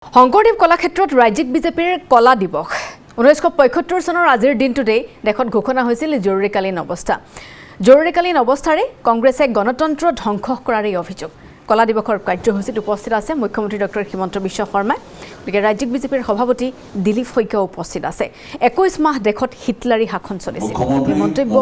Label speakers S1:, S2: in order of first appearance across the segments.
S1: শংকৰদেৱ কলাক্ষেত্ৰত ৰাজ্যিক বিজেপিৰ কলা দিৱস 1975 চনৰ আজিৰ দিনটোতে দেশত ঘোষণা হৈছিল জৰুৰীকালীন অৱস্থা। জৰুৰীকালীন অৱস্থাৰে কংগ্ৰেছে গণতন্ত্ৰ ধ্বংস কৰাৰ অভিযোগ। কলা দিৱসৰ কাৰ্যসূচীত উপস্থিত আছে মুখ্যমন্ত্ৰী ডক্টৰ হিমন্ত বিশ্ব শৰ্মা, গতিকে ৰাজ্যিক বিজেপিৰ সভাপতি দিলীপ শইকীয়াও উপস্থিত আছে। 21 মাহ দেশত হিটলাৰী শাসন চলিছিল, মন্তব্য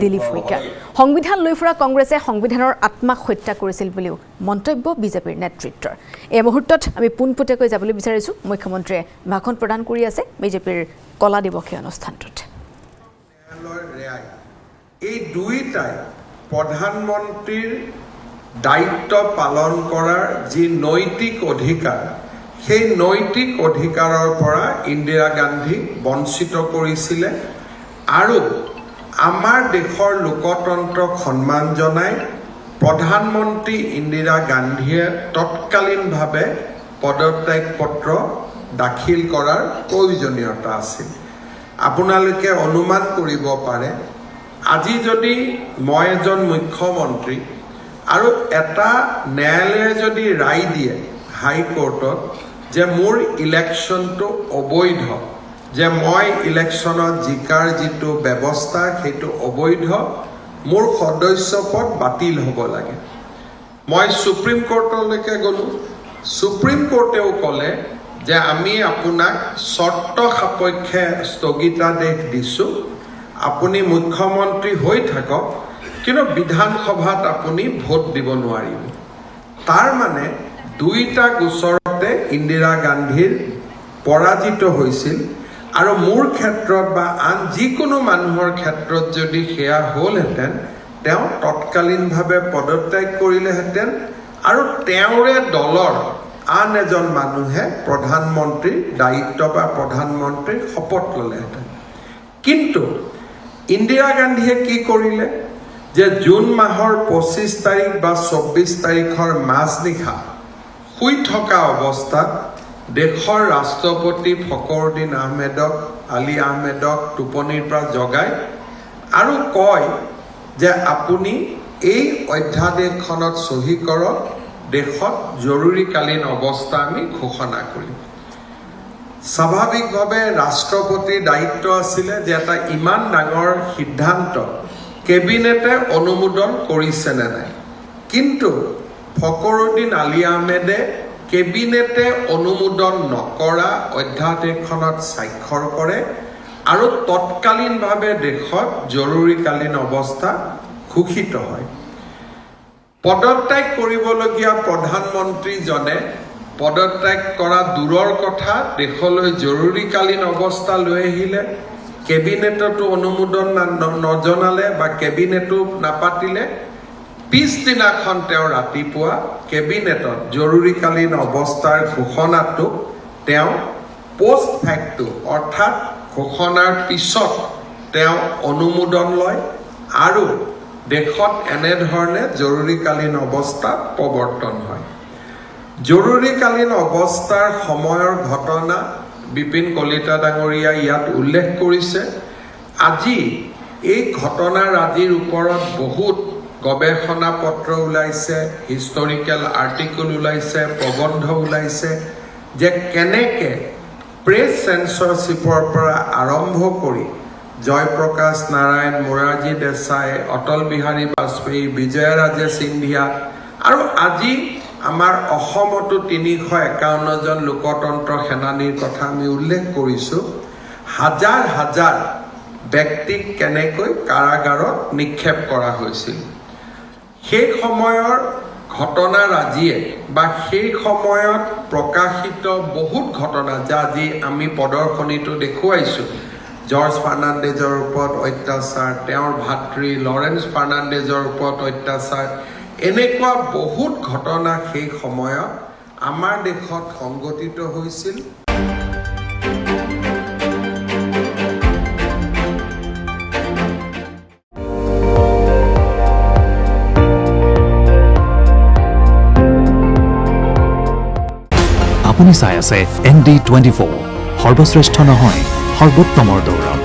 S1: দিলীপ শইকীয়া। সংবিধান লৈ ফুৰা কংগ্ৰেছে সংবিধানৰ আত্মাক হত্যা কৰিছিল বুলিও মন্তব্য বিজেপিৰ নেতৃত্বৰ। এই মুহূৰ্তত আমি পোনপটীয়াকৈ যাবলৈ বিচাৰিছোঁ মুখ্যমন্ত্ৰীয়ে ভাষণ প্ৰদান কৰি আছে বিজেপিৰ কলা দিৱসীয় অনুষ্ঠানটোত।
S2: এই দুইটাই প্ৰধানমন্ত্ৰীৰ দায়িত্ব পালন কৰাৰ যি নৈতিক অধিকাৰ, সেই নৈতিক অধিকাৰৰ পৰা ইন্দিৰা গান্ধীক বঞ্চিত কৰিছিলে আৰু আমাৰ দেশৰ লোকতন্ত্ৰক সন্মান জনাই প্ৰধানমন্ত্ৰী ইন্দিৰা গান্ধীয়ে তৎকালীনভাৱে পদত্যাগ পত্ৰ দাখিল কৰাৰ প্ৰয়োজনীয়তা আছিল। আপোনালোকে অনুমান কৰিব পাৰে, আজি যদি মই এজন মুখ্যমন্ত্ৰী আৰু এটা ন্যায়ালয়ে যদি ৰায় দিয়ে হাইকোৰ্টত যে মোৰ ইলেকশ্যনটো অবৈধ, যে মই ইলেকশ্যনত জিকাৰ যিটো ব্যৱস্থা সেইটো অবৈধ, মোৰ সদস্যপদ বাতিল হ'ব লাগে। মই সুপ্ৰিম কোৰ্টলৈকে গ'লোঁ, সুপ্ৰিম কোৰ্টেও ক'লে যে আমি আপোনাক চৰ্ত সাপেক্ষে স্থগিতাদেশ দিছোঁ, আপুনি মুখ্যমন্ত্ৰী হৈ থাকক, কিন্তু বিধানসভাত আপুনি ভোট দিব নোৱাৰিব। তাৰ মানে দুইটা গোচৰতে ইন্দিৰা গান্ধীৰ পৰাজিত হৈছিল আৰু মোৰ ক্ষেত্ৰত বা আন যিকোনো মানুহৰ ক্ষেত্ৰত যদি সেয়া হ'লহেঁতেন, তেওঁ তৎকালীনভাৱে পদত্যাগ কৰিলেহেঁতেন আৰু তেওঁৰে দলৰ আন এজন মানুহে প্ৰধানমন্ত্ৰীৰ দায়িত্ব বা প্ৰধানমন্ত্ৰীৰ শপত ল'লেহেঁতেন। কিন্তু ইন্দিৰা গান্ধীয়ে কি কৰিলে যে জুন মাহৰ 25 তাৰিখ বা 24 তাৰিখৰ মাজনিশা শুই থকা অৱস্থাত দেশৰ ৰাষ্ট্ৰপতি ফখৰুদ্দিন আহমেদক, আলী আহমেদক টোপনিৰ পৰা জগাই আৰু কয় যে আপুনি এই অধ্যাদেশখনত চহী কৰক, দেশত জৰুৰীকালীন অৱস্থা আমি ঘোষণা কৰিম। স্বাভাৱিকভাৱে ৰাষ্ট্ৰপতিৰ দায়িত্ব আছিলে যে এটা ইমান ডাঙৰ সিদ্ধান্ত কেবিনেটে অনুমোদন কৰিছে নে নাই, কিন্তু ফখৰুদ্দিন আলী আহমেদে কেবিনেটে অনুমোদন নকৰা অধ্যাদেশখনত স্বাক্ষৰ কৰে আৰু তৎকালীনভাৱে দেশত জৰুৰীকালীন অৱস্থা ঘোষিত হয়। পদত্যাগ কৰিবলগীয়া প্ৰধানমন্ত্ৰীজনে পদত্যাগ কৰা দূৰৰ কথা, দেশলৈ জৰুৰীকালীন অৱস্থা লৈ আহিলে, কেবিনেটতো অনুমোদন নজনালে বা কেবিনেটো নাপাতিলে। পিছদিনাখন তেওঁ ৰাতিপুৱা কেবিনেটত জৰুৰীকালীন অৱস্থাৰ ঘোষণাটো তেওঁ পোষ্ট ফেক্টো অৰ্থাৎ ঘোষণাৰ পিছত তেওঁ অনুমোদন লয় আৰু দেশত এনেধৰণে জৰুৰীকালীন অৱস্থা প্ৰৱৰ্তন হয়। জৰুৰীকালীন অৱস্থাৰ সময়ৰ ঘটনা বিপিন কলিতা ডাঙৰীয়া ইয়াত উল্লেখ কৰিছে। আজি এই ঘটনাৰাজিৰ ওপৰত বহুত গৱেষণা পত্ৰ ওলাইছে, হিষ্টৰিকেল আৰ্টিকল ওলাইছে, প্ৰবন্ধ ওলাইছে যে কেনেকৈ প্ৰেছ চেঞ্চৰশ্বিপৰ পৰা আৰম্ভ কৰি জয়প্ৰকাশ নাৰায়ণ, মোৰাৰজী দেশাই, অটল বিহাৰী বাজপেয়ী, বিজয়াৰাজে সিন্ধিয়া আৰু আজি আমাৰ অসমতো 351জন লোকতন্ত্ৰ সেনানীৰ কথা আমি উল্লেখ কৰিছোঁ। হাজাৰ হাজাৰ ব্যক্তিক কেনেকৈ কাৰাগাৰত নিক্ষেপ কৰা হৈছিল। সেই সময়ৰ ঘটনাৰাজিয়ে বা সেই সময়ত প্ৰকাশিত বহুত ঘটনা, যা আজি আমি প্ৰদৰ্শনীটো দেখুৱাইছোঁ, জৰ্জ ফাৰ্ণাণ্ডেজৰ ওপৰত অত্যাচাৰ, তেওঁৰ ভাতৃ লৰেন্স ফাৰ্ণাণ্ডেজৰ ওপৰত অত্যাচাৰ, এনেকুৱা বহুত ঘটনা সেই সময়ত আমাৰ দেশত সংঘটিত হৈছিল।
S3: আপুনি চাই আছে ND24, সৰ্বশ্ৰেষ্ঠ নহয় সৰ্বোত্তমৰ দৌৰ।